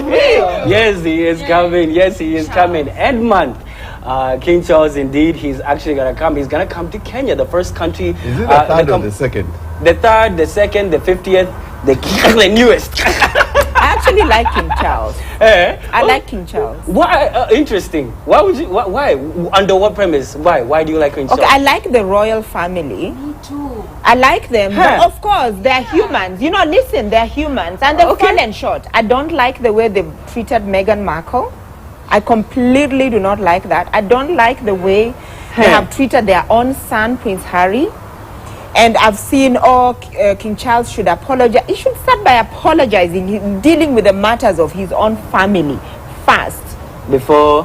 Yes, he is coming. Yes, he is coming. End month. King Charles, indeed, he's actually going to come. He's going to come to Kenya, the first country. Is it the third or the second? The third, the second, the 50th, the newest. I actually like King Charles. I like King Charles. Why? Interesting. Why would you? Why? Under what premise? Why? Why do you like King Charles? Okay, I like the royal family. Me too. I like them, but of course they're humans. You know, listen, they're humans, and they've fallen short. I don't like the way they've treated Meghan Markle. I completely do not like that. I don't like the way they have treated their own son, Prince Harry. And I've seen, King Charles should apologize. He should start by apologizing, dealing with the matters of his own family first. Before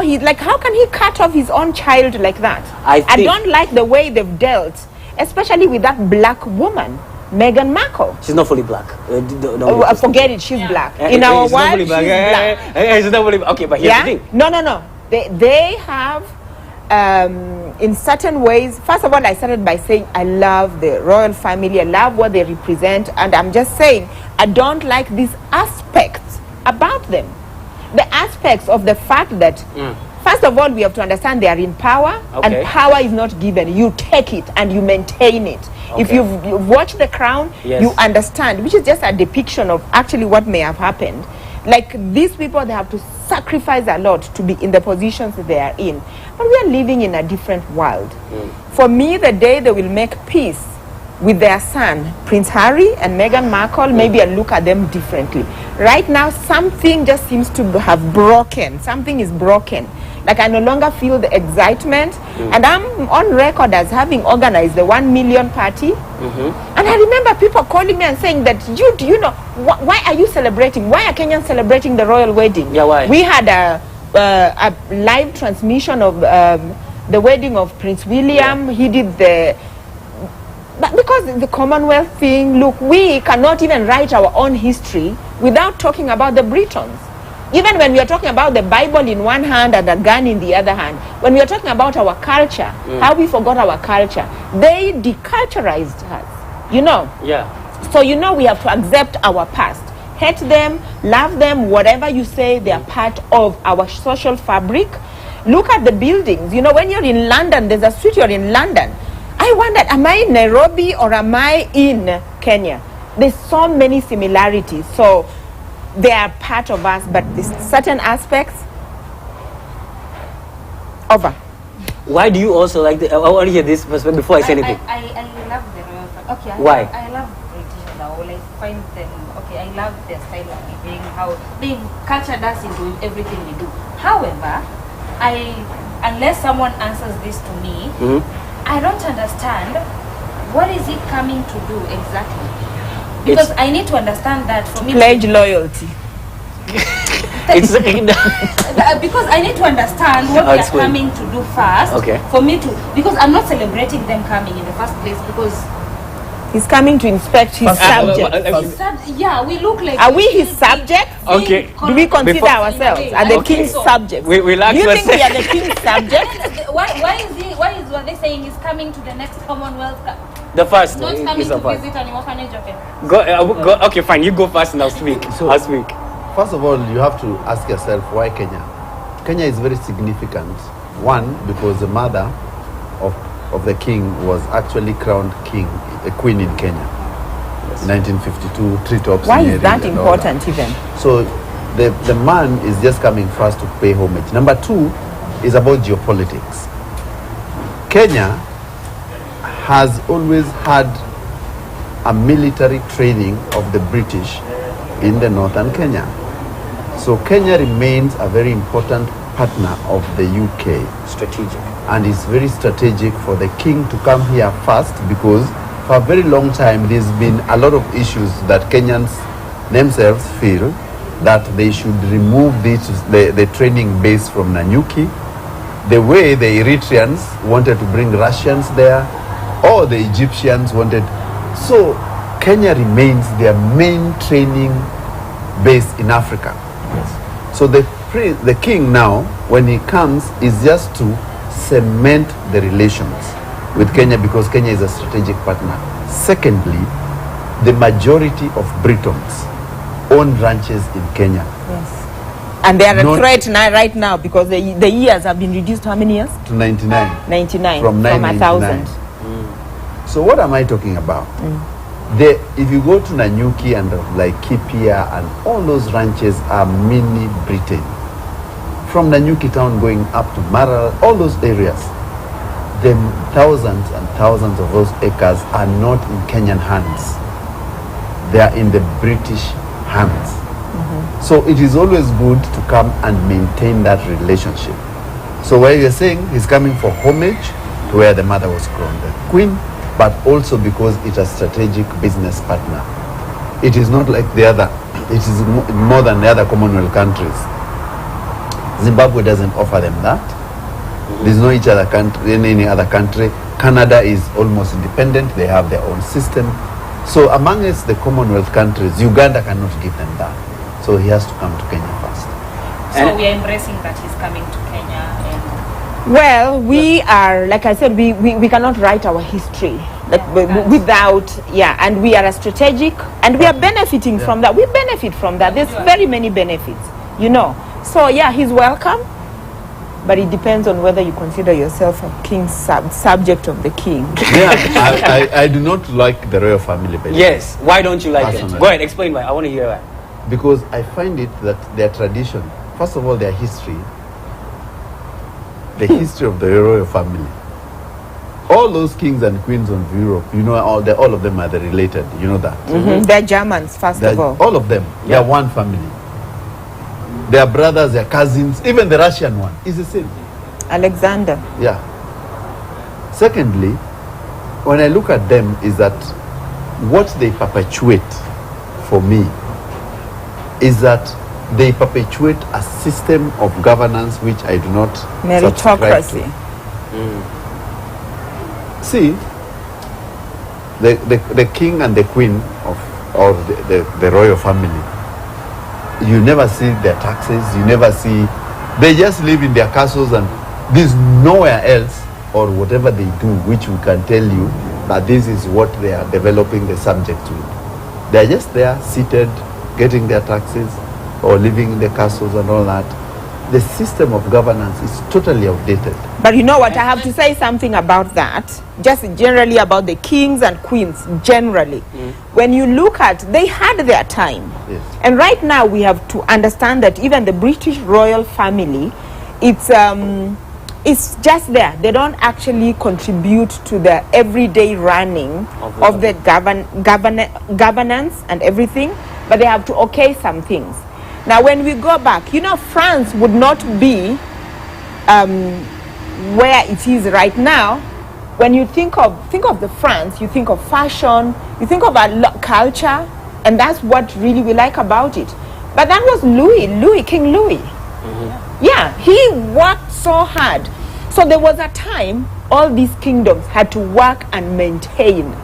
he, like, how can he cut off his own child like that? I don't like the way they've dealt, especially with that black woman, Meghan Markle. She's not fully black. Forget it, she's black. In our world, she's black. She's not fully black. Okay, but here's the thing. No. They have, in certain ways, first of all, I started by saying I love the royal family. I love what they represent. And I'm just saying, I don't like these aspects about them. The aspects of the fact that, first of all, we have to understand they are in power, and power is not given. You take it and you maintain it. If you've watched The Crown, you understand, which is just a depiction of actually what may have happened. Like, these people, they have to sacrifice a lot to be in the positions that they are in. But we are living in a different world. For me, the day they will make peace with their son, Prince Harry and Meghan Markle, maybe I look at them differently. Right now, something just seems to have broken. Something is broken. Like, I no longer feel the excitement. And I'm on record as having organized the 1 million party. And I remember people calling me and saying that, do you know, why are you celebrating? Why are Kenyans celebrating the royal wedding? Yeah, why? We had a live transmission of the wedding of Prince William. He did but because the Commonwealth thing, look, we cannot even write our own history without talking about the Britons. Even when we are talking about the Bible in one hand and a gun in the other hand, when we are talking about our culture, how we forgot our culture, they deculturized us, you know. So, you know, we have to accept our past. Hate them, love them, whatever you say, they are part of our social fabric. Look at the buildings. You know, when you're in London, there's a street, you're in London. I wondered, am I in Nairobi or am I in Kenya? There's so many similarities. So they are part of us, but there's certain aspects, over. Why do you also like I want to hear this perspective before I say anything. I love the royal family. Okay. Why? I love British now. Like, find them. Okay, I love their style of living, how they cultured us into everything we do. However, unless someone answers this to me, I don't understand what is it coming to do exactly. Because I need to understand that for me. Pledge loyalty. Because I need to understand what they are coming to do first. For me to, because I'm not celebrating them coming in the first place because he's coming to inspect his subjects. We look like. Are we his subjects? Okay. Do we consider ourselves as the king's subjects? We do you think we are the king's subjects? Why is what they saying is coming to the next Commonwealth? The first. Not coming to visit an orphanage. Go. Okay, fine. You go first and I'll speak. I'll speak. First of all, you have to ask yourself why Kenya. Kenya is very significant. One, because the mother of the king was actually crowned a queen in Kenya. 1952, treetops. Why is that important even? So the man is just coming first to pay homage. Number two is about geopolitics. Kenya has always had a military training of the British in the northern Kenya. So Kenya remains a very important partner of the UK. Strategic. And it's very strategic for the king to come here first because for a very long time there's been a lot of issues that Kenyans themselves feel that they should remove the training base from Nanyuki, the way the Eritreans wanted to bring Russians there, or the Egyptians wanted. So Kenya remains their main training base in Africa. So the king now, when he comes, is just to cement the relations with Kenya because Kenya is a strategic partner. Secondly, the majority of Britons own ranches in Kenya. Yes. And they are a Not- threat now, right now, because the years have been reduced to how many years? To 99. 99. From 1,000. 999. So what am I talking about? If you go to Nanyuki and Laikipia and all those ranches are mini Britain. From Nanyuki town going up to Mara, all those areas, the thousands and thousands of those acres are not in Kenyan hands. They are in the British hands. So it is always good to come and maintain that relationship. So where you're saying he's coming for homage to where the mother was crowned, the queen, but also because it's a strategic business partner. It is not like the other, it is more than the other Commonwealth countries. Zimbabwe doesn't offer them that. There's no each other country, in any other country. Canada is almost independent, they have their own system. So amongst the Commonwealth countries, Uganda cannot give them that. So he has to come to Kenya first. So we are embracing that he's coming to Kenya. And Well, we are, like I said, we cannot write our history without, and we are a strategic, and we are benefiting from that. We benefit from that. There's very many benefits, you know. So, he's welcome, but it depends on whether you consider yourself a king, subject of the king. I do not like the royal family. Yes, why don't you like it? Personally. Go ahead, explain why. I want to hear that. Because I find it that their tradition, first of all, their history, the history of the royal family. All those kings and queens of Europe, you know, all of them are related. You know that. They're Germans, first of all. All of them. They are one family. They are brothers, they are cousins. Even the Russian one is the same. Alexander. Yeah. Secondly, when I look at them, is that what they perpetuate for me is that they perpetuate a system of governance which I do not subscribe to. Meritocracy. See, the king and the queen or the royal family, you never see their taxes, you never see, they just live in their castles and there's nowhere else or whatever they do which we can tell you that this is what they are developing the subject with. They're just there seated, getting their taxes or living in the castles and all that. The system of governance is totally outdated. But you know what, I have to say something about that, just generally about the kings and queens, generally. When you look at, they had their time. Yes. And right now we have to understand that even the British royal family, it's just there. They don't actually contribute to the everyday running of the governance and everything, but they have to okay some things. Now, when we go back, you know, France would not be where it is right now. When you think of the France, you think of fashion, you think of our culture, and that's what really we like about it. But that was King Louis. Yeah, he worked so hard. So there was a time all these kingdoms had to work and maintain.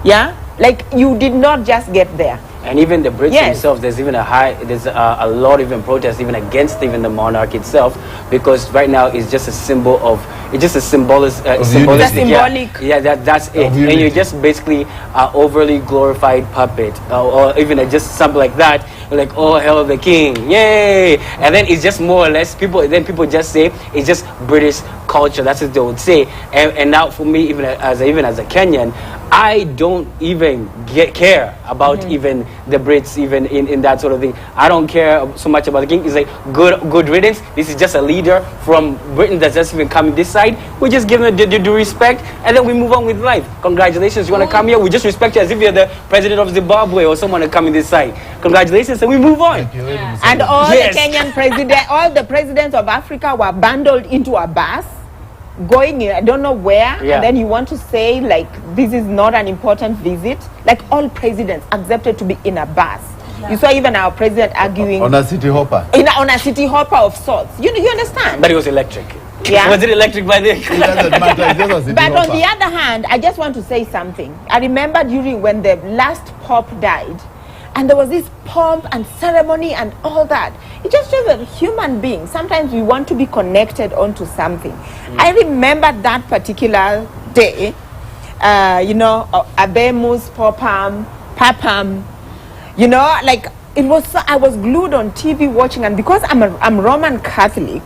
Yeah, like you did not just get there. And even the Brits themselves, there's a lot of even protests even against even the monarch itself, because right now it's just a symbol of, it's just a symbolic. That's symbolic. Yeah, that's it. And you're just basically an overly glorified puppet, or even just something like that. Like, oh, hell, the king, yay! And then it's just more or less people just say it's just British culture. That's what they would say. And now for me, even as a Kenyan, I don't even care about even the Brits, even in that sort of thing. I don't care so much about the king. It's like good riddance. This is just a leader from Britain that's just even coming this side. We just give them the due respect, and then we move on with life. Congratulations, you want to come here? We just respect you as if you're the president of Zimbabwe or someone coming this side. Congratulations, and we move on. And all the Kenyan all the presidents of Africa were bundled into a bus, going in, I don't know where, and then you want to say like this is not an important visit. Like all presidents accepted to be in a bus. You saw even our president arguing on a city hopper. On a city hopper of sorts. You understand? But it was electric. Yeah. Was it electric by then? It doesn't matter. It's just a city But on hopper. the other hand, I just want to say something. I remember during when the last Pope died, and there was this pomp and ceremony and all that. It just shows that human beings, sometimes we want to be connected onto something. I remember that particular day, Abemus, Papam, like it was so, I was glued on TV watching, and because I'm Roman Catholic,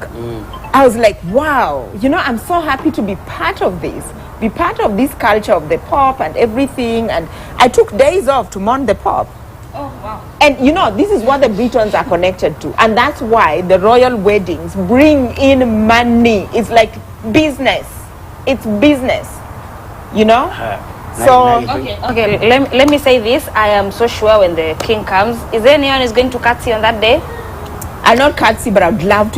I was like, wow, you know, I'm so happy to be part of this culture of the Pope and everything. And I took days off to mourn the Pope. Oh, wow. And you know, this is what the Britons are connected to, and that's why the royal weddings bring in money. It's like business. It's business, you know. So Okay. Let me say this. I am so sure when the king comes, is there anyone who's going to curtsy on that day? I'll not curtsy, but I'd love to